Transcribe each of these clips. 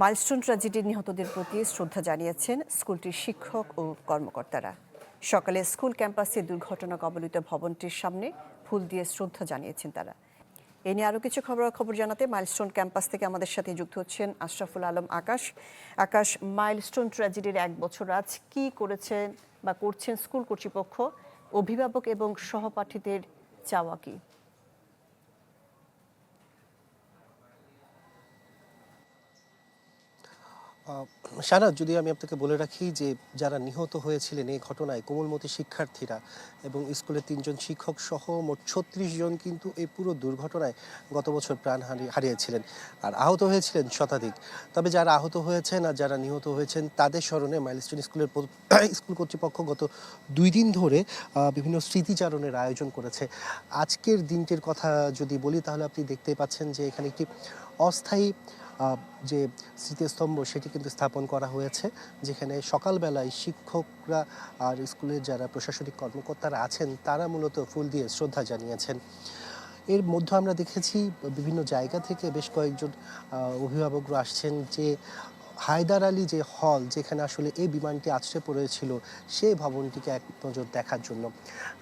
Milestone ট্র্যাজেডির নিহতদের প্রতি শ্রদ্ধা জানিয়েছেন স্কুলটির শিক্ষক ও কর্মকর্তারা। সকালে স্কুল ক্যাম্পাসে দুর্ঘটনা কবলিত ভবনটির সামনে ফুল দিয়ে শ্রদ্ধা জানিয়েছেন তারা। এ নিয়ে আরও কিছু খবর জানাতে মাইলস্টোন ক্যাম্পাস থেকে আমাদের সাথে যুক্ত হচ্ছেন আশরাফুল আলম আকাশ। মাইলস্টোন ট্র্যাজেডির 1 বছর আজ কি করেছেন বা করছেন স্কুল কর্তৃপক্ষ, অভিভাবক এবং সহপাঠীদের চাওয়া কি? শাহনাজ, যদি আমি আপনাকে বলে রাখি যে যারা নিহত হয়েছিলেন এই ঘটনায় কোমলমতি শিক্ষার্থীরা এবং স্কুলের 3 জন শিক্ষক সহ মোট 36 জন কিন্তু এই পুরো দুর্ঘটনায় গত বছর প্রাণ হারিয়েছিলেন, আর আহত হয়েছিলেন শতাধিক। তবে যারা আহত হয়েছেন আর যারা নিহত হয়েছেন তাদের স্মরণে মাইলস্টোন স্কুলের স্কুল কর্তৃপক্ষ গত 2 দিন ধরে বিভিন্ন স্মৃতিচারণের আয়োজন করেছে। আজকের দিনটির কথা যদি বলি তাহলে আপনি দেখতেই পাচ্ছেন যে এখানে একটি অস্থায়ী যে স্মৃতিস্তম্ভ সেটি কিন্তু স্থাপন করা হয়েছে, যেখানে সকালবেলায় শিক্ষকরা আর স্কুলের যারা প্রশাসনিক কর্মকর্তারা আছেন তারা মূলত ফুল দিয়ে শ্রদ্ধা জানিয়েছেন। এর মধ্যে আমরা দেখেছি বিভিন্ন জায়গা থেকে বেশ কয়েকজন অভিভাবকরা আসছেন যে হায়দার আলী যে হল যেখানে আসলে এই বিমানটি আছড়ে পড়েছিল সেই ভবনটিকে এক নজর দেখার জন্য।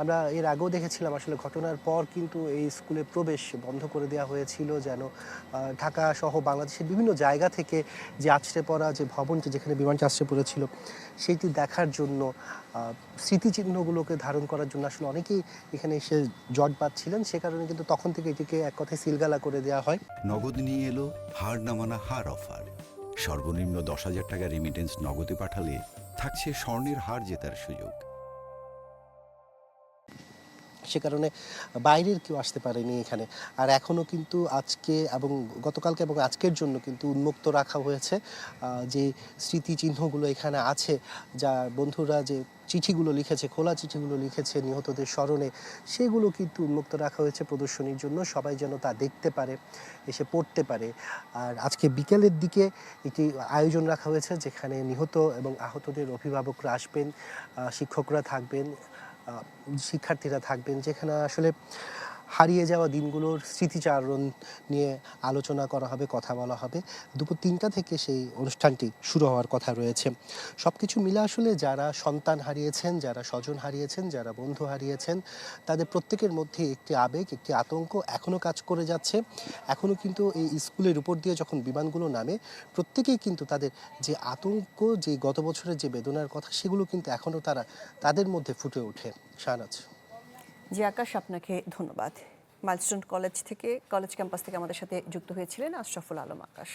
আমরা এর আগেও দেখেছিলাম আসলে ঘটনার পর কিন্তু এই স্কুলে প্রবেশ বন্ধ করে দেওয়া হয়েছিল, যেন ঢাকা সহ বাংলাদেশের বিভিন্ন জায়গা থেকে যে আছড়ে পড়া যে ভবনটি যেখানে বিমানটি আছড়ে পড়েছিল সেইটি দেখার জন্য, স্মৃতিচিহ্নগুলোকে ধারণ করার জন্য আসলে অনেকেই এখানে এসে জট পাচ্ছিলেন। সে কারণে কিন্তু তখন থেকে এটিকে এক কথায় সিলগালা করে দেওয়া হয়। নগদ নিয়ে এলো হার নামানা হার অফার। সর্বনিম্ন 10,000 টাকা রেমিটেন্স নগদে পাঠালে থাকছে স্বর্ণের হার জেতার সুযোগ। সে কারণে বাইরের কেউ আসতে পারেনি এখানে। আর এখনও কিন্তু আজকে এবং গতকালকে এবং আজকের জন্য কিন্তু উন্মুক্ত রাখা হয়েছে যে স্মৃতিচিহ্নগুলো এখানে আছে, যা বন্ধুরা যে চিঠিগুলো লিখেছে, খোলা চিঠিগুলো লিখেছে নিহতদের স্মরণে, সেগুলো কিন্তু উন্মুক্ত রাখা হয়েছে প্রদর্শনীর জন্য, সবাই যেন তা দেখতে পারে, এসে পড়তে পারে। আর আজকে বিকেলের দিকে একটি আয়োজন রাখা হয়েছে যেখানে নিহত এবং আহতদের অভিভাবকরা আসবেন, শিক্ষকরা থাকবেন, শিক্ষার্থীরা থাকবেন, যেখানে আসলে হারিয়ে যাওয়া দিনগুলোর স্মৃতিচারণ নিয়ে আলোচনা করা হবে, কথা বলা হবে। দুপুর 3টা থেকে সেই অনুষ্ঠানটি শুরু হওয়ার কথা রয়েছে। সব কিছু মিলে আসলে যারা সন্তান হারিয়েছেন, যারা স্বজন হারিয়েছেন, যারা বন্ধু হারিয়েছেন, তাদের প্রত্যেকের মধ্যে একটি আবেগ, একটি আতঙ্ক এখনও কাজ করে যাচ্ছে। এখনও কিন্তু এই স্কুলের উপর দিয়ে যখন বিমানগুলো নামে, প্রত্যেকেই কিন্তু তাদের যে আতঙ্ক, যে গত বছরের যে বেদনার কথা, সেগুলো কিন্তু এখনও তাদের মধ্যে ফুটে ওঠে। শাহনাজ। জি আকাশ, আপনাকে ধন্যবাদ। মাইলস্টোন কলেজ ক্যাম্পাস থেকে আমাদের সাথে যুক্ত হয়েছিলেন আশরাফুল আলম আকাশ।